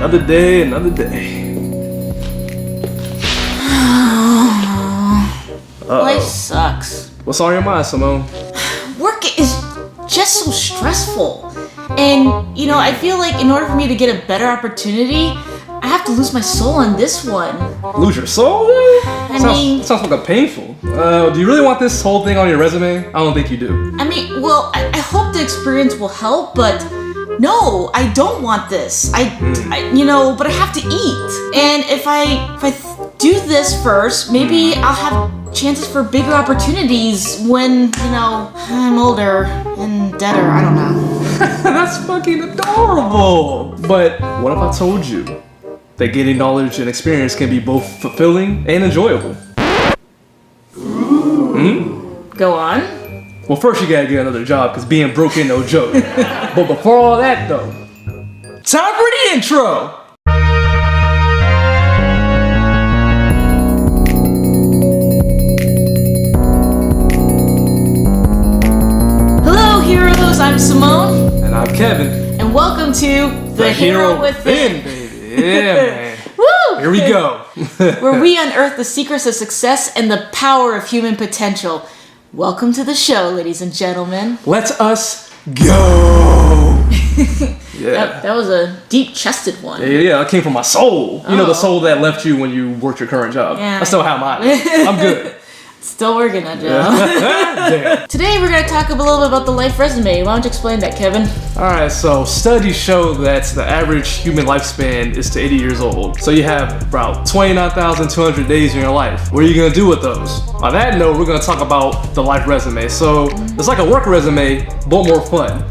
Another day, another day. Life sucks. What's on your mind, Simone? Work is just so stressful. And, you know, I feel like in order for me to get a better opportunity, I have to lose my soul on this one. Lose your soul? Sounds fucking painful. Do you really want this whole thing on your resume? I don't think you do. I mean, well, I hope the experience will help, but no, I don't want this. But I have to eat. And if I do this first, maybe I'll have chances for bigger opportunities when, I'm older and deader. I don't know. That's fucking adorable. But what if I told you that getting knowledge and experience can be both fulfilling and enjoyable? Go on. Well, first you gotta get another job, because being broke ain't no joke. But before all that, though, time for the intro! Hello, heroes. I'm Simone. And I'm Kevin. And welcome to The Hero Within. Baby. Yeah, man. Woo! Here we go. Where we unearth the secrets of success and the power of human potential. Welcome to the show, ladies and gentlemen. Let us go. Yeah. That was a deep-chested one. Yeah, that came from my soul. You know, the soul that left you when you worked your current job. Yeah. I still have mine. I'm good. Still working on job. Today we're going to talk a little bit about the life resume. Why don't you explain that, Kevin? Alright, so studies show that the average human lifespan is to 80 years old. So you have about 29,200 days in your life. What are you going to do with those? On that note, we're going to talk about the life resume. So it's like a work resume, but more fun.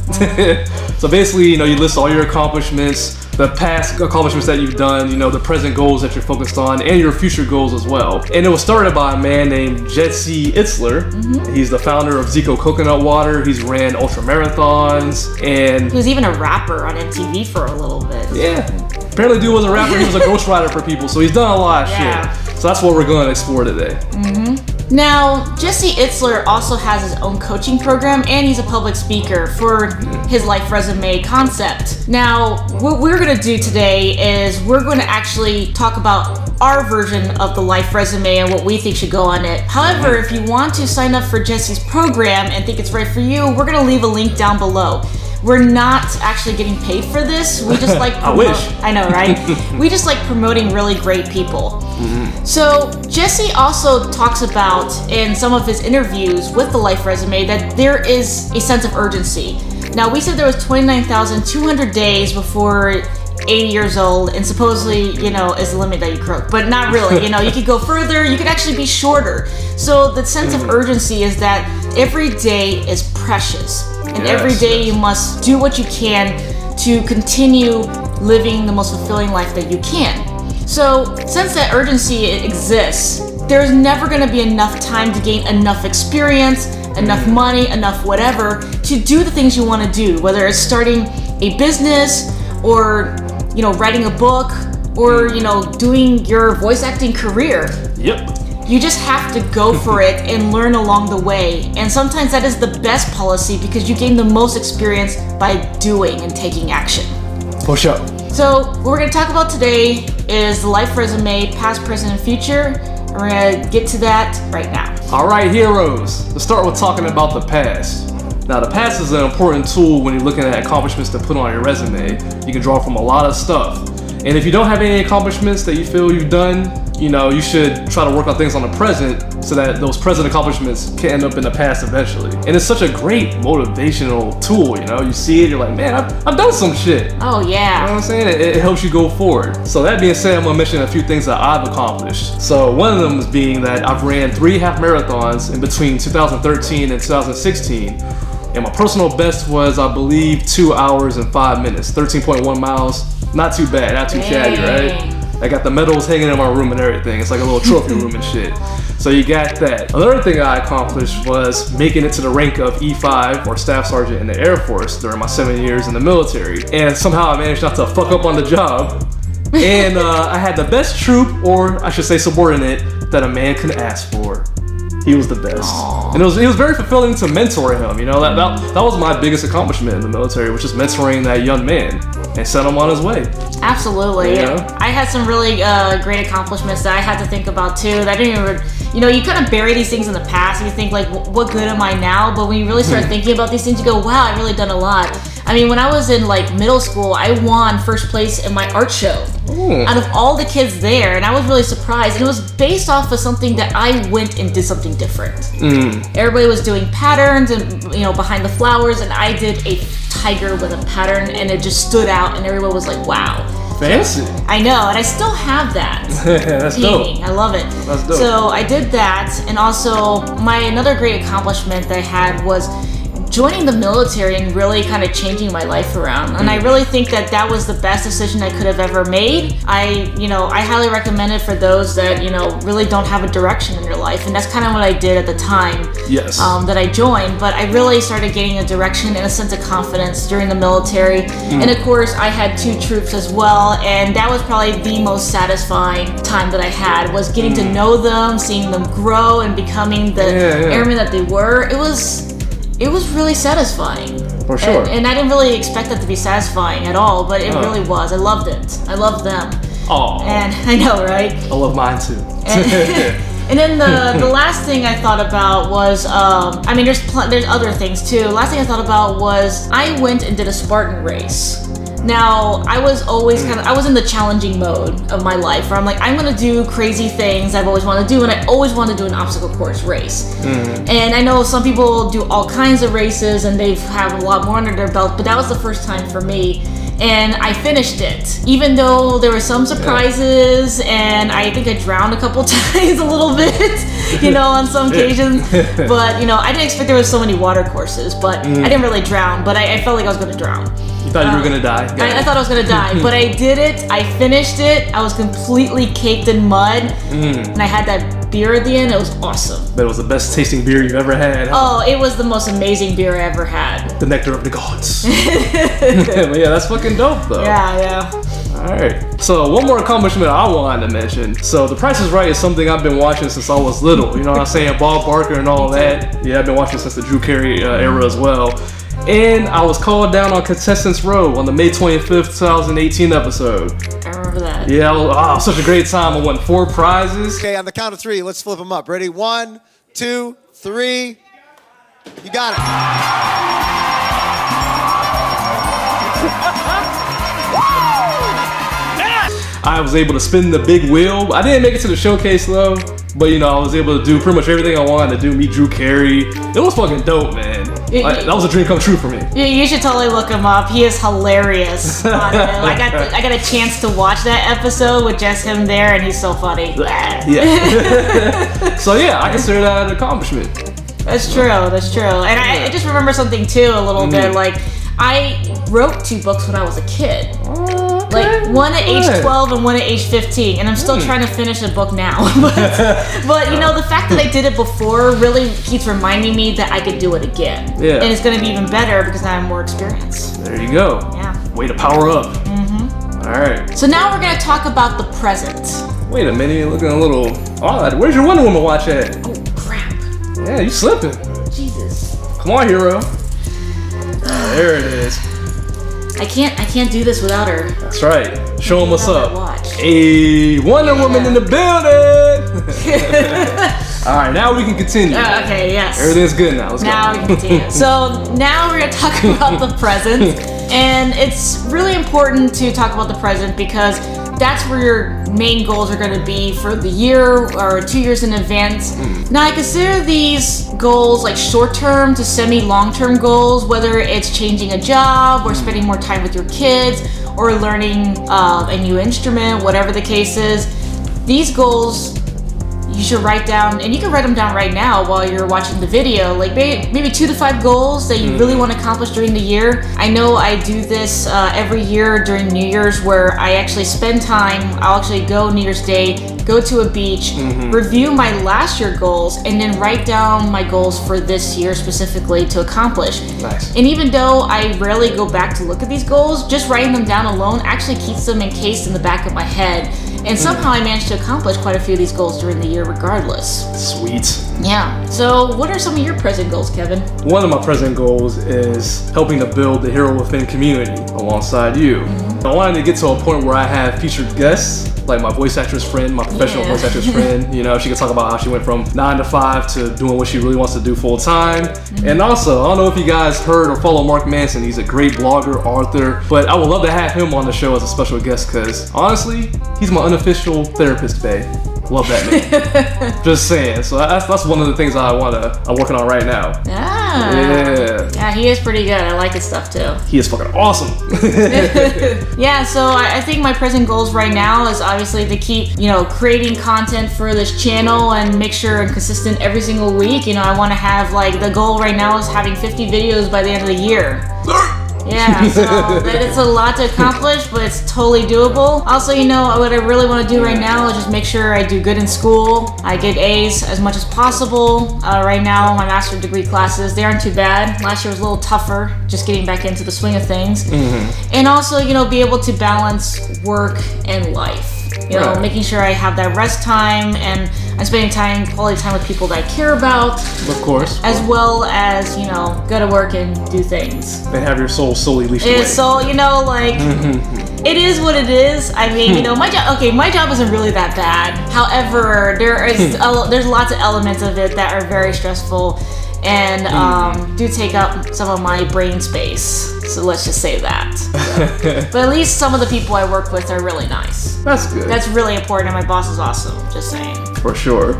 So basically, you list all your accomplishments, the past accomplishments that you've done, the present goals that you're focused on, and your future goals as well. And it was started by a man named Jazzy M. He's the founder of Zico Coconut Water. He's ran ultra marathons, and he was even a rapper on MTV for a little bit. Yeah. Apparently dude was a rapper, he was a ghostwriter for people, so he's done a lot of shit. So that's what we're going to explore today. Now, Jazzy Itzler also has his own coaching program, and he's a public speaker for his life resume concept. Now, what we're going to do today is we're going to actually talk about our version of the life resume and what we think should go on it. However, if you want to sign up for Jazzy's program and think it's right for you, we're going to leave a link down below. We're not actually getting paid for this. We just like I wish. I know, right? We just like promoting really great people. So Jazzy also talks about in some of his interviews with the life resume that there is a sense of urgency. Now, we said there was 29,200 days before 80 years old, and supposedly, is the limit that you croak, but not really. You could go further, you could actually be shorter. So the sense of urgency is that every day is precious, and every day you must do what you can to continue living the most fulfilling life that you can. So since that urgency exists, there's never going to be enough time to gain enough experience, enough money, enough whatever to do the things you want to do, whether it's starting a business or writing a book or doing your voice acting career. Yep. You just have to go for it and learn along the way. And sometimes that is the best policy because you gain the most experience by doing and taking action. For sure. So what we're going to talk about today is the life resume, past, present, and future. And we're going to get to that right now. All right, heroes. Let's start with talking about the past. Now, the past is an important tool when you're looking at accomplishments to put on your resume. You can draw from a lot of stuff. And if you don't have any accomplishments that you feel you've done, you should try to work on things on the present so that those present accomplishments can end up in the past eventually. And it's such a great motivational tool, you see it, you're like, man, I've done some shit. Oh, yeah. You know what I'm saying? It helps you go forward. So that being said, I'm gonna mention a few things that I've accomplished. So one of them is being that I've ran 3 half marathons in between 2013 and 2016. And my personal best was, I believe, 2 hours and 5 minutes, 13.1 miles. Not too bad, not too shabby, right? I got the medals hanging in my room and everything. It's like a little trophy room and shit. So you got that. Another thing I accomplished was making it to the rank of E5 or Staff Sergeant in the Air Force during my 7 years in the military. And somehow I managed not to fuck up on the job. And I had the best troop, or I should say subordinate, that a man can ask for. He was the best. Aww. And it was very fulfilling to mentor him. You know, that was my biggest accomplishment in the military, which is mentoring that young man and set him on his way. Absolutely. You know? I had some really great accomplishments that I had to think about too. That I didn't even, you know, you kind of bury these things in the past and you think like, what good am I now? But when you really start thinking about these things, you go, wow, I've really done a lot. I mean, when I was in like middle school, I won first place in my art show. Ooh. Out of all the kids there, and I was really surprised. And it was based off of something that I went and did something different. Everybody was doing patterns and, you know, behind the flowers, and I did a tiger with a pattern, and it just stood out, and everyone was like, wow. Fancy. I know, and I still have that That's painting. dope. I love it. That's dope. So I did that, and also another great accomplishment that I had was joining the military and really kind of changing my life around. And I really think that was the best decision I could have ever made. I highly recommend it for those that, you know, really don't have a direction in your life. And that's kind of what I did at the time. Yes. That I joined. But I really started gaining a direction and a sense of confidence during the military. And of course, I had 2 troops as well. And that was probably the most satisfying time that I had, was getting to know them, seeing them grow and becoming the airmen that they were. It was really satisfying. For sure. And I didn't really expect that to be satisfying at all, but it really was. I loved it. I loved them. Oh. And I know, right? I love mine too. And then the last thing I thought about was, I mean, there's other things too. Last thing I thought about was I went and did a Spartan race. Now, I was always I was in the challenging mode of my life where I'm like, I'm gonna do crazy things I've always wanted to do, and I always want to do an obstacle course race. And I know some people do all kinds of races and they have a lot more under their belt, but that was the first time for me. And I finished it, even though there were some surprises, and I think I drowned a couple times a little bit, you know, on some occasions. But, you know, I didn't expect there was so many water courses, but I didn't really drown, but I felt like I was gonna drown. You thought you were gonna die? I thought I was gonna die, but I did it. I finished it. I was completely caked in mud, and I had that beer at the end. It was awesome. That was the best tasting beer you've ever had. Oh, it was the most amazing beer I ever had. The nectar of the gods. But yeah, that's fucking dope though. Yeah. Alright. So one more accomplishment I wanted to mention. So The Price is Right is something I've been watching since I was little. You know what I'm saying? Bob Barker and all that. Yeah, I've been watching since the Drew Carey era as well. And I was called down on Contestants Row on the May 25th, 2018 episode. I remember that. Yeah, it was such a great time. I won 4 prizes. Okay, on the count of 3, let's flip them up. Ready? 1, 2, 3. You got it. I was able to spin the big wheel. I didn't make it to the showcase though, but you know, I was able to do pretty much everything I wanted to do. Meet Drew Carey. It was fucking dope, man. That was a dream come true for me. You should totally look him up. He is hilarious on it. I got a chance to watch that episode with just him there, and he's so funny. Yeah. So yeah, I consider that an accomplishment. That's true. And I just remember something too a little bit. Like, I wrote 2 books when I was a kid. Like one at age 12 and one at age 15, and I'm still trying to finish a book now. but you know, the fact that I did it before really keeps reminding me that I could do it again. Yeah. And it's gonna be even better because I have more experience. There you go. Yeah. Way to power up. All right. So now we're gonna talk about the present. Wait a minute, you're looking a little odd. Where's your Wonder Woman watch at? Oh crap. Yeah, you slipping. Jesus. Come on, hero. There it is. I can't do this without her. That's right. Show them what's up. Watch. Hey, Wonder Woman in the building. All right, now we can continue. Okay, yes. Everything's good now. Let's now go. we can continue. So now we're gonna talk about the present, and it's really important to talk about the present because that's where your main goals are going to be for the year or 2 years in advance. Now, I consider these goals like short-term to semi-long-term goals, whether it's changing a job or spending more time with your kids or learning a new instrument, whatever the case is. These goals you should write down, and you can write them down right now while you're watching the video, like maybe 2 to 5 goals that you really want to accomplish during the year. I know I do this every year during New Year's, where I actually spend time. I'll actually go New Year's Day go to a beach, review my last year goals, and then write down my goals for this year specifically to accomplish. Nice. And even though I rarely go back to look at these goals, just writing them down alone actually keeps them encased in the back of my head. And somehow I managed to accomplish quite a few of these goals during the year regardless. Sweet. Yeah. So what are some of your present goals, Kevin? One of my present goals is helping to build the Hero Within community alongside you. I wanted to get to a point where I have featured guests, like my voice actress friend, my professional voice actress friend. You know, she can talk about how she went from 9 to 5 to doing what she really wants to do full time. And also, I don't know if you guys heard or follow Mark Manson. He's a great blogger, author, but I would love to have him on the show as a special guest because honestly, he's my unofficial therapist, babe. Love that man. Just saying. So that's one of the things I'm working on right now. Ah. Yeah, he is pretty good. I like his stuff too. He is fucking awesome. Yeah, so I think my present goals right now is obviously to keep, creating content for this channel and make sure I'm consistent every single week. I want to have, the goal right now is having 50 videos by the end of the year. Yeah, so it's a lot to accomplish, but it's totally doable. Also, what I really want to do right now is just make sure I do good in school. I get A's as much as possible. Right now, my master's degree classes, they aren't too bad. Last year was a little tougher, just getting back into the swing of things. And also, be able to balance work and life. Right. Making sure I have that rest time and I'm spending quality time with people that I care about. Of course. As well as, go to work and do things. And have your soul solely leashed away. So, it is what it is. I mean, my job isn't really that bad. However, there's lots of elements of it that are very stressful and do take up some of my brain space. So let's just say that. So. But at least some of the people I work with are really nice. That's good. That's really important, and my boss is awesome. Just saying. For sure.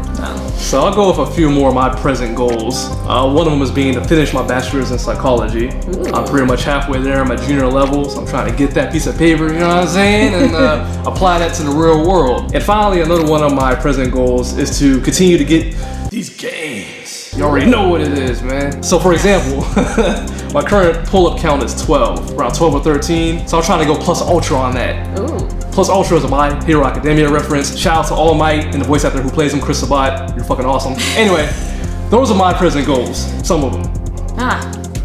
So I'll go with a few more of my present goals. One of them is being to finish my bachelor's in psychology. Ooh. I'm pretty much halfway there. I'm at junior level, so I'm trying to get that piece of paper, you know what I'm saying, and apply that to the real world. And finally, another one of my present goals is to continue to get these games. You already know what it is, man. So for example, my current pull-up count is 12, around 12 or 13. So I'm trying to go plus ultra on that. Ooh. Plus Ultra is a My Hero Academia reference. Shout out to All Might and the voice actor who plays him, Chris Sabat. You're fucking awesome. Anyway, those are my present goals. Some of them.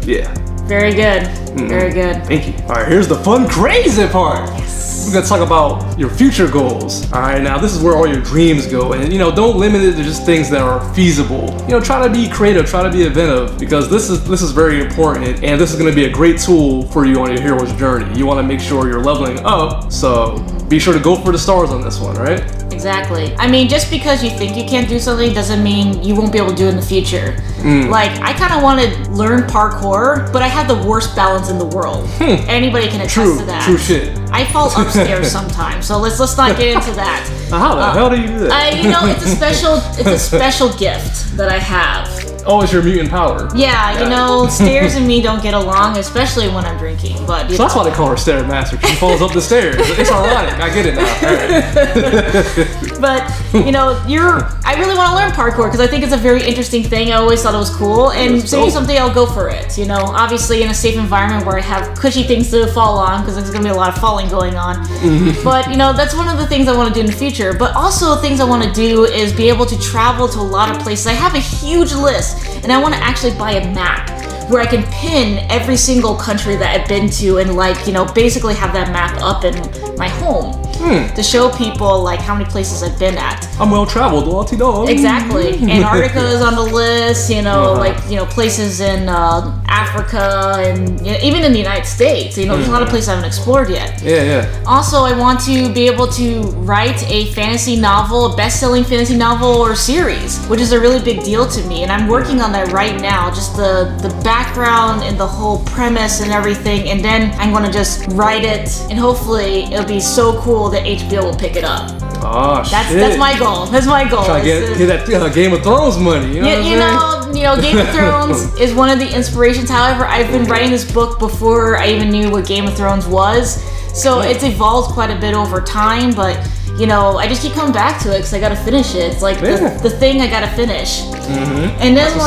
Yeah. Very good. Very good. Thank you. All right, here's the fun, crazy part. Yes. We're gonna talk about your future goals. All right, now this is where all your dreams go, and don't limit it to just things that are feasible. Try to be creative, try to be inventive, because this is very important, and this is gonna be a great tool for you on your hero's journey. You want to make sure you're leveling up, so be sure to go for the stars on this one, right? Exactly. I mean, just because you think you can't do something doesn't mean you won't be able to do it in the future. I kind of want to learn parkour, but I have the worst balance in the world. Anybody can attest to that. True shit. I fall upstairs sometimes, so let's not get into that. How the hell do you do that? It's a special gift that I have. Oh, it's your mutant power. Yeah, stairs and me don't get along, especially when I'm drinking. But so that's why they call her Stairmaster. She falls up the stairs. It's ironic. I get it now. All right. But I really want to learn parkour because I think it's a very interesting thing. I always thought it was cool, and say something, I'll go for it. Obviously in a safe environment where I have cushy things to fall on because there's gonna be a lot of falling going on. But that's one of the things I want to do in the future. But also things I want to do is be able to travel to a lot of places. I have a huge list. And I want to actually buy a map where I can pin every single country that I've been to and basically have that map up in my home to show people how many places I've been at. I'm well traveled, Latino. Exactly. Antarctica is on the list, places in Africa and even in the United States. There's a lot of places I haven't explored yet. Yeah. Also, I want to be able to write a fantasy novel, a best-selling fantasy novel or series, which is a really big deal to me. And I'm working on that right now, just the background and the whole premise and everything. And then I'm going to just write it, and hopefully it'll be so cool that HBO will pick it up. Oh, shit. That's my goal. That's my goal. Try to get that Game of Thrones money. Game of Thrones is one of the inspirations. However, I've been writing this book before I even knew what Game of Thrones was. So it's evolved quite a bit over time, but I just keep coming back to it because I gotta finish it. It's the thing I gotta finish. And then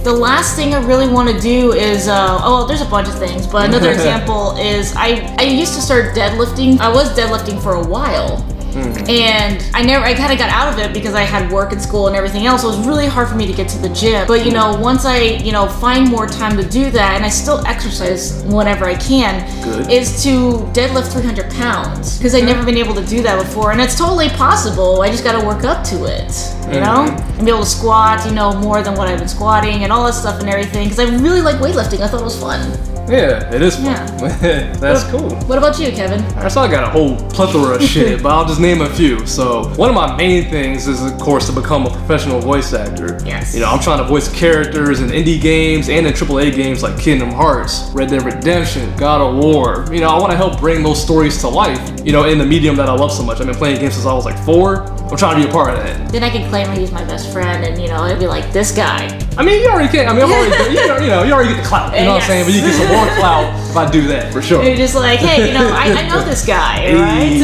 the last thing I really want to do is there's a bunch of things, but another example is I used to start deadlifting. I was deadlifting for a while. And I kind of got out of it because I had work and school and everything else. So it was really hard for me to get to the gym. But, once I, find more time to do that, and I still exercise whenever I can, is to deadlift 300 pounds. Because I've never been able to do that before. And it's totally possible. I just got to work up to it, And be able to squat, more than what I've been squatting and all that stuff and everything. Because I really like weightlifting. I thought it was fun. Yeah, it is fun. Yeah. That's cool. What about you, Kevin? Alright, so I got a whole plethora of shit, but I'll just name a few. So one of my main things is, of course, to become a professional voice actor. Yes. I'm trying to voice characters in indie games and in AAA games like Kingdom Hearts, Red Dead Redemption, God of War. I want to help bring those stories to life, in the medium that I love so much. I've been playing games since I was like 4. I'm trying to be a part of that. Then I can claim he's my best friend, and it'd be like this guy. I mean, you already can. I mean, you already get the clout. You know what I'm saying? But you get some more clout if I do that, for sure. You're just like, hey, I know this guy, right?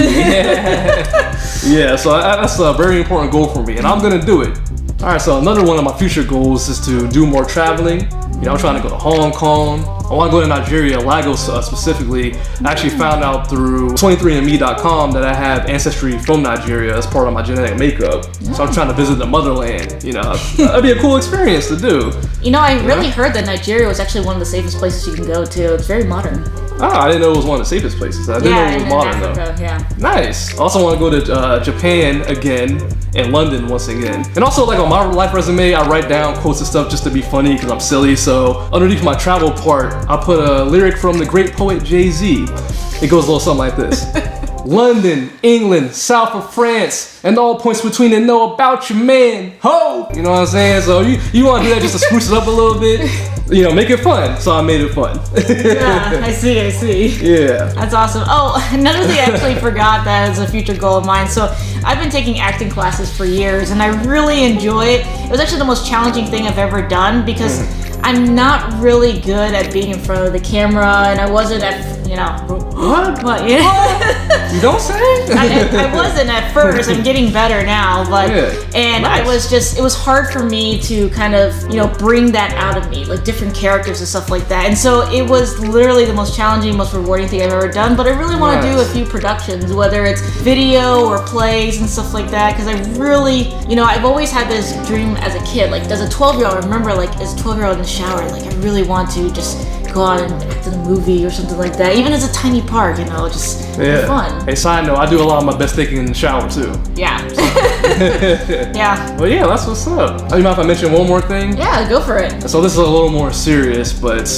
Yeah, so that's a very important goal for me, and I'm gonna do it. All right, so another one of my future goals is to do more traveling. I'm trying to go to Hong Kong. I want to go to Nigeria, Lagos specifically. I actually found out through 23andme.com that I have ancestry from Nigeria as part of my genetic makeup. So I'm trying to visit the motherland. That'd be a cool experience to do. I really heard that Nigeria was actually one of the safest places you can go to. It's very modern. Oh, I didn't know it was one of the safest places. I didn't know it was modern Africa, though. Yeah. Nice. I also want to go to Japan again and London once again. And also, like on my life resume, I write down quotes and stuff just to be funny because I'm silly. So underneath my travel part, I put a lyric from the great poet Jay-Z. It goes a little something like this. London, England, south of France, and all points between and know about your man. Ho! You know what I'm saying? So you want to do that just to spruce it up a little bit, make it fun. So I made it fun. Yeah, I see. Yeah. That's awesome. Oh, another thing I actually forgot that is a future goal of mine. So I've been taking acting classes for years, and I really enjoy it. It was actually the most challenging thing I've ever done because I'm not really good at being in front of the camera, and I wasn't at, What? Yeah. You don't say? I wasn't at first. I'm getting better now, but and nice. it was hard for me to kind of bring that out of me, like different characters and stuff like that. And so it was literally the most challenging, most rewarding thing I've ever done. But I really want to do a few productions, whether it's video or plays and stuff like that, because I really, I've always had this dream as a kid. Like as a 12-year-old, I remember as a 12-year-old in the shower, like I really want to just go on and act in a movie or something like that, even as a tiny part, just fun. Hey, side note, I do a lot of my best thinking in the shower too. Yeah. Yeah. Well, yeah, that's what's up. You mind if I mention one more thing? Yeah, go for it. So this is a little more serious, but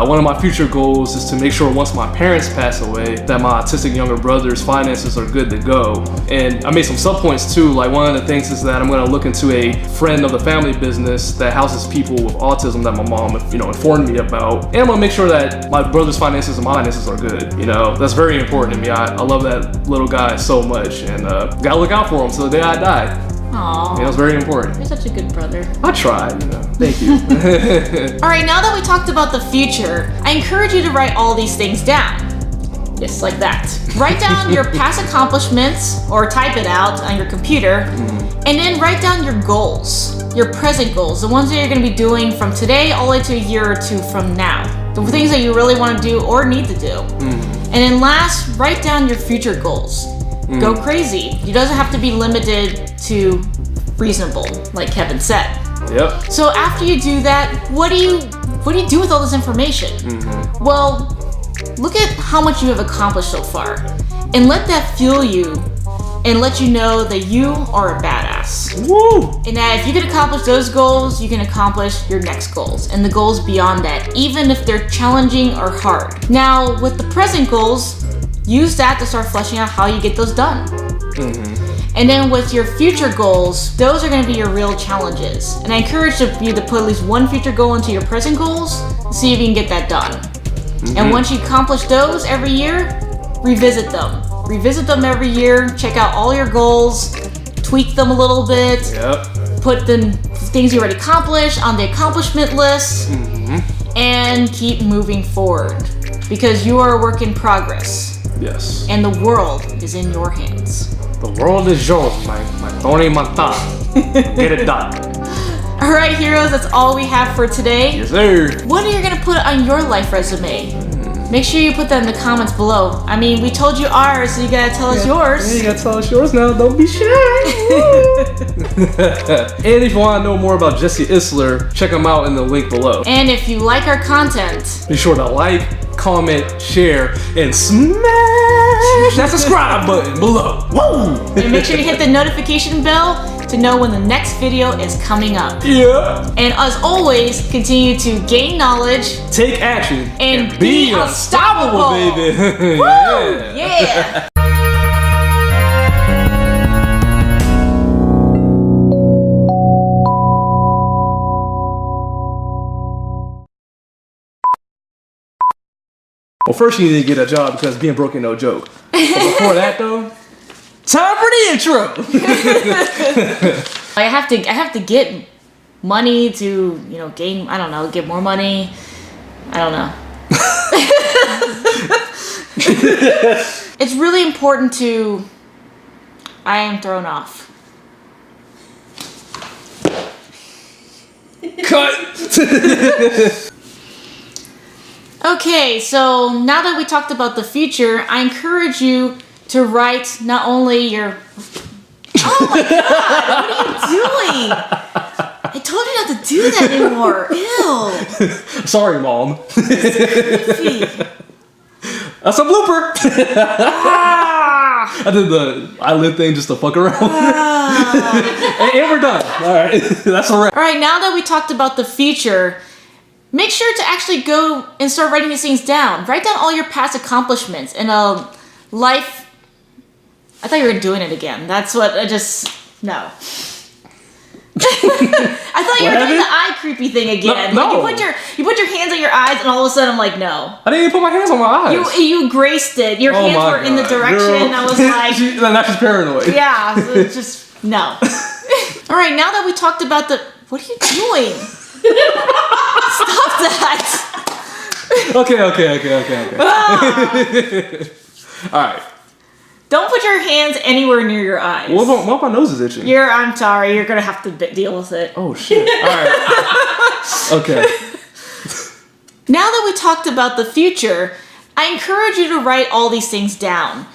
one of my future goals is to make sure once my parents pass away that my autistic younger brother's finances are good to go. And I made some sub-points too. Like one of the things is that I'm going to look into a friend of the family business that houses people with autism that my mom, informed me about. And I'm going to make sure that my brother's finances and my finances are good. That's very important to me. I love that little guy so much, and gotta look out for him till the day I die. Aww. It's very important. You're such a good brother. I tried, Thank you. Alright, now that we talked about the future, I encourage you to write all these things down. Just like that. Write down your past accomplishments, or type it out on your computer, and then write down your goals, your present goals, the ones that you're going to be doing from today all the way to a year or two from now. The things that you really want to do or need to do. And then last, write down your future goals. Go crazy. It doesn't have to be limited to reasonable, like Kevin said. Yep. So after you do that, what do you do with all this information? Well, look at how much you have accomplished so far, and let that fuel you and let you know that you are a badass. Woo! And that if you can accomplish those goals, you can accomplish your next goals and the goals beyond that, even if they're challenging or hard. Now, with the present goals, use that to start fleshing out how you get those done. And then with your future goals, those are going to be your real challenges. And I encourage you to put at least one future goal into your present goals, see if you can get that done. And once you accomplish those every year, revisit them. Revisit them every year, check out all your goals, tweak them a little bit, put the things you already accomplished on the accomplishment list, and keep moving forward. Because you are a work in progress. Yes. And the world is in your hands. The world is yours, my Tony Montana. Get it done. Alright, heroes, that's all we have for today. Yes, sir. What are you going to put on your life resume? Make sure you put that in the comments below. I mean, we told you ours, so you gotta tell us yours. Yeah, you gotta tell us yours now. Don't be shy. And if you want to know more about Jesse Isler, check him out in the link below. And if you like our content, Be sure to like, comment, share, and smash that subscribe button below. Woo! and make sure you hit the notification bell to know when the next video is coming up. Yeah. And as always, continue to gain knowledge Take action and be unstoppable, baby. Woo! Yeah. Well, first you need to get a job because being broke ain't no joke. But before that though, time for the intro. I have to get money to, gain, I don't know, get more money. I don't know. It's really important to, I am thrown off. Cut. Okay, so now that we talked about the future, I encourage you to write not only your... Oh my god, what are you doing? I told you not to do that anymore. Ew. Sorry, Mom. Creepy. That's a blooper. Ah, I did the eyelid thing just to fuck around. And we're done. All right, that's a wrap. All right, now that we talked about the future, make sure to actually go and start writing these things down. Write down all your past accomplishments and life. I thought you were doing it again. That's what I just no. I thought you were doing the eye creepy thing again. No. Like you put your hands on your eyes, and all of a sudden I'm like, no. I didn't even put my hands on my eyes. You graced it. Your hands were in the direction. Girl. I was like, now she's paranoid. yeah. So it's just no. All right, now that we talked about the, what are you doing? Stop that. Okay. All right. Don't put your hands anywhere near your eyes. What if my nose is itching? I'm sorry. You're gonna have to deal with it. Oh shit. All right. Okay. Now that we talked about the future, I encourage you to write all these things down.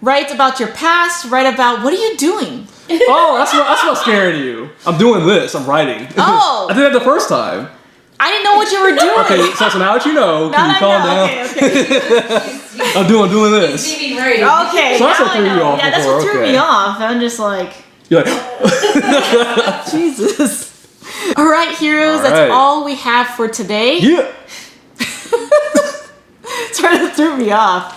Write about your past. Write about what are you doing. Oh, that's what's scaring you. I'm doing this. I'm writing. Oh. I did that the first time. I didn't know what you were doing. Okay, so now that you know, can you calm down? Okay. I'm doing this. Okay. So that's what now threw I you know. off Yeah, that's before, what threw okay. me off. I'm just like, You're like, Jesus. All right, heroes. All That's right. all we have for today. yeah. Sort of threw me off.